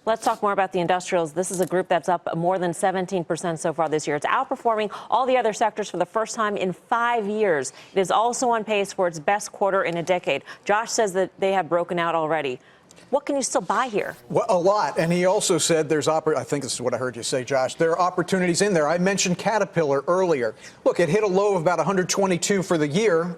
Let's talk more about the industrials. This is a group that's up more than 17% so far this year. It's outperforming all the other sectors for the first time in 5 years. It is also on pace for its best quarter in a decade. Josh says that they have broken out already. What can you still buy here? Well, a lot. And he also said there's, I think this is what I heard you say, Josh, there are opportunities in there. I mentioned Caterpillar earlier. Look, it hit a low of about 122 for the year,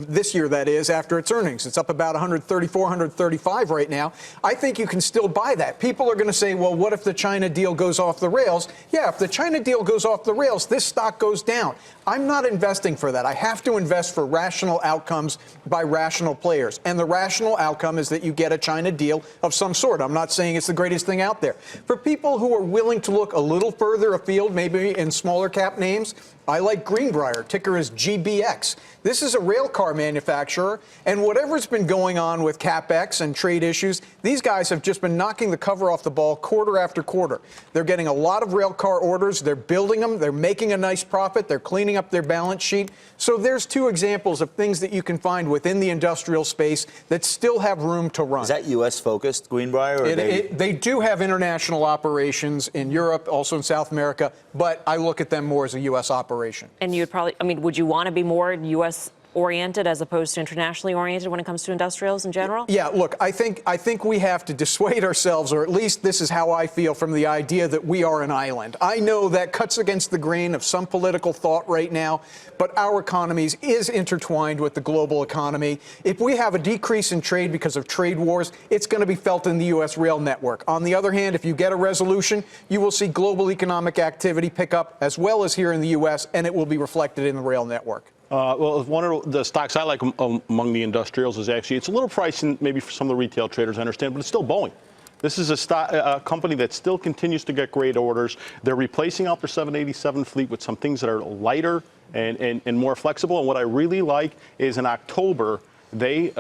this year that is, after its earnings. It's up about 134, 135 right now. I think you can still buy that. People are going to say, well, what if the China deal goes off the rails? Yeah, if the China deal goes off the rails, this stock goes down. I'm not investing for that. I have to invest for rational outcomes by rational players. And the rational outcome is that you get a China deal of some sort. I'm not saying it's the greatest thing out there. For people who are willing to look a little further afield, maybe in smaller cap names, I like Greenbrier. Ticker is GBX. This is a rail car manufacturer, and whatever's been going on with CapEx and trade issues, these guys have just been knocking the cover off the ball quarter after quarter. They're getting a lot of rail car orders. They're building them. They're making a nice profit. They're cleaning up their balance sheet. So there's two examples of things that you can find within the industrial space that still have room to run. Is that U.S.-focused, Greenbrier? Or they do have international operations in Europe, also in South America, but I look at them more as a U.S. operation. And you'd probably, would you want to be more U.S. oriented as opposed to internationally oriented when it comes to industrials in general? Yeah, look, I think we have to dissuade ourselves, or at least this is how I feel, from the idea that we are an island. I know that cuts against the grain of some political thought right now, but our economies is intertwined with the global economy. If we have a decrease in trade because of trade wars, it's going to be felt in the U.S. rail network. On the other hand, if you get a resolution, you will see global economic activity pick up as well as here in the U.S., and it will be reflected in the rail network. Well, one of the stocks I like among the industrials is actually, it's a little pricey maybe for some of the retail traders, I understand, but it's still Boeing. This is a company that still continues to get great orders. They're replacing out their 787 fleet with some things that are lighter and more flexible. And what I really like is in October, they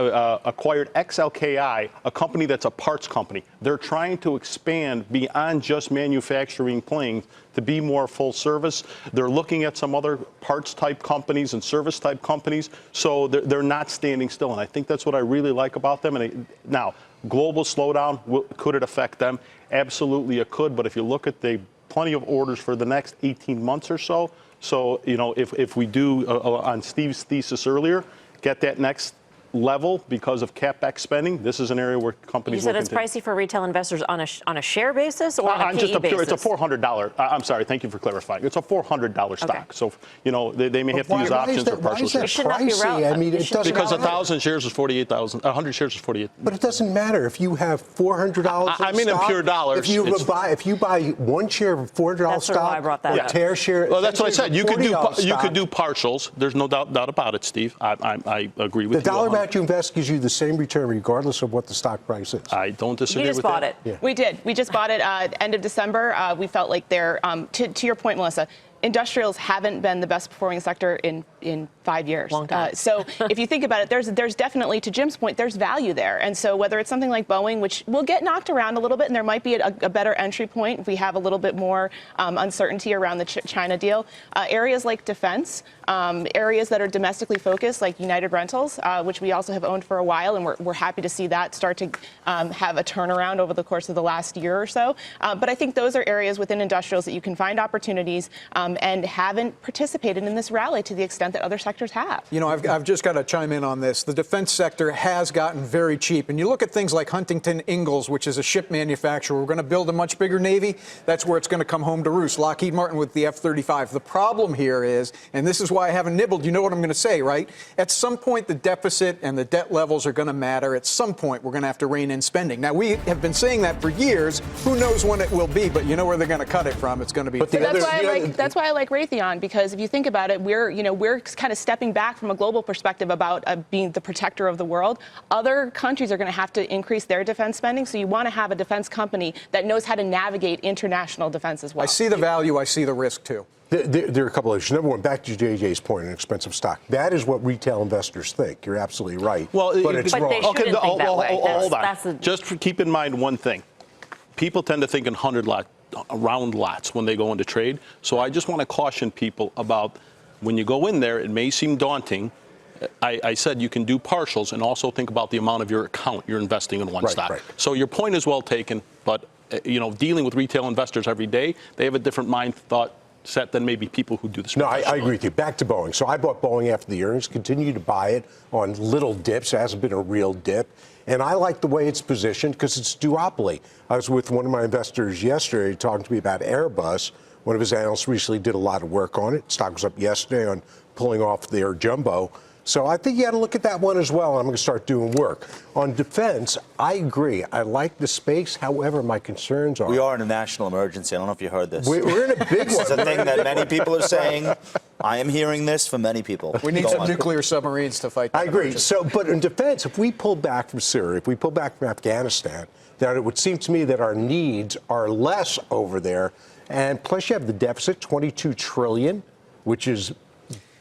acquired XLKI, a company that's a parts company. They're trying to expand beyond just manufacturing planes to be more full service. They're looking at some other parts type companies and service type companies. So they're not standing still. And I think that's what I really like about them. And now, global slowdown, could it affect them? Absolutely it could. But if you look at the plenty of orders for the next 18 months or so. So, if we do, on Steve's thesis earlier, get that next level because of CapEx spending, this is an area where companies. You said it's pricey for retail investors on a share basis or on a PE basis? It's a $400. I'm sorry. Thank you for clarifying. It's a $400 stock. Okay. So they may have to use options or partial shares. It should not be pricey? I mean, it doesn't because 1,000 shares is 48,000. 100 shares is 48. But it doesn't matter if you have $400. I mean, in pure dollars. If you buy one share of $400 stock, or tear share. Well, that's what I said. You could do partials. There's no doubt about it, Steve. I agree with you. The dollar amount you invest gives you the same return regardless of what the stock price is. I don't disagree with that. You just bought it. Yeah. We did. We just bought it end of December. We felt like they're, to your point, Melissa, industrials haven't been the best performing sector in 5 years. Long time. So if you think about it, there's definitely, to Jim's point, there's value there. And so whether it's something like Boeing, which will get knocked around a little bit, and there might be a better entry point if we have a little bit more uncertainty around the China deal, areas like defense, areas that are domestically focused, like United Rentals, which we also have owned for a while, and we're happy to see that start to have a turnaround over the course of the last year or so. But I think those are areas within industrials that you can find opportunities and haven't participated in this rally to the extent that other sectors have. I've just got to chime in on this. The defense sector has gotten very cheap. And you look at things like Huntington Ingalls, which is a ship manufacturer. We're going to build a much bigger Navy. That's where it's going to come home to roost. Lockheed Martin with the F-35. The problem here is, and this is why I haven't nibbled, you know what I'm going to say, right? At some point, the deficit and the debt levels are going to matter. At some point, we're going to have to rein in spending. Now, we have been saying that for years. Who knows when it will be, but you know where they're going to cut it from. It's going to be. But that's why I like Raytheon, because if you think about it, we're kind of stepping back from a global perspective about being the protector of the world. Other countries are going to have to increase their defense spending, so you want to have a defense company that knows how to navigate international defense as well. I see the value. I see the risk, too. There are a couple of issues. Number one, back to JJ's point, an expensive stock. That is what retail investors think. You're absolutely right. Well, but it's wrong. They shouldn't think that way. Hold on. Just keep in mind one thing. People tend to think in round lots when they go into trade. So I just want to caution people about when you go in there, it may seem daunting. I said you can do partials and also think about the amount of your account you're investing in one stock. Right. So your point is well taken, but dealing with retail investors every day, they have a different thought set than maybe people who do this. No, I agree with you. Back to Boeing. So I bought Boeing after the earnings, continue to buy it on little dips. It hasn't been a real dip. And I like the way it's positioned because it's duopoly. I was with one of my investors yesterday talking to me about Airbus. One of his analysts recently did a lot of work on it. Stock was up yesterday on pulling off their jumbo. So I think you got to look at that one as well. I'm going to start doing work. On defense, I agree. I like the space. However, my concerns are... We are in a national emergency. I don't know if you heard this. We're in a big one. It's a thing that many people are saying. I am hearing this from many people. We need Go some on. nuclear submarines to fight that I agree. emergency. So, but in defense, if we pull back from Syria, if we pull back from Afghanistan, then it would seem to me that our needs are less over there. And plus you have the deficit, $22 trillion, which is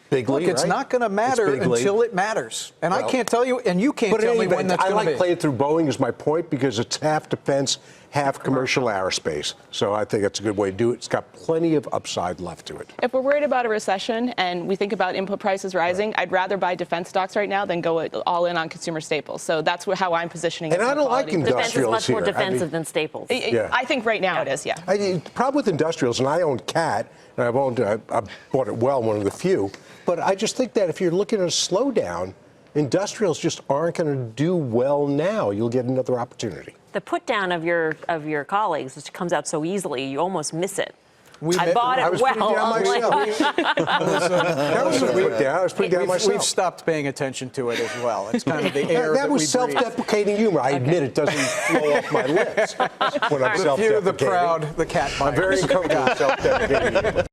bigly, Look, it's right? not going to matter until it matters. And I can't tell you, and you can't tell me when that's going to be. I like playing through Boeing is my point because it's half defense, half commercial aerospace. So I think that's a good way to do it. It's got plenty of upside left to it. If we're worried about a recession and we think about input prices rising, I'd rather buy defense stocks right now than go all in on consumer staples. So that's how I'm positioning it. And I don't like Defense is industrials much more here. defensive than staples. I think right now it is, yeah. The problem with industrials, and I own CAT, and I bought it well, one of the few, but I just think that if you're looking at a slowdown, industrials just aren't going to do well now. You'll get another opportunity. The put down of your colleagues, which comes out so easily, you almost miss it. I bought I it was well. putting down myself. That was a put down. I was putting down myself. We've stopped paying attention to it as well. It's kind of the air that was we breathe. self-deprecating humor. I admit it doesn't flow off my lips when I'm The few, self-deprecating. the proud, the cat. I'm very uncomfortable with self-deprecating humor.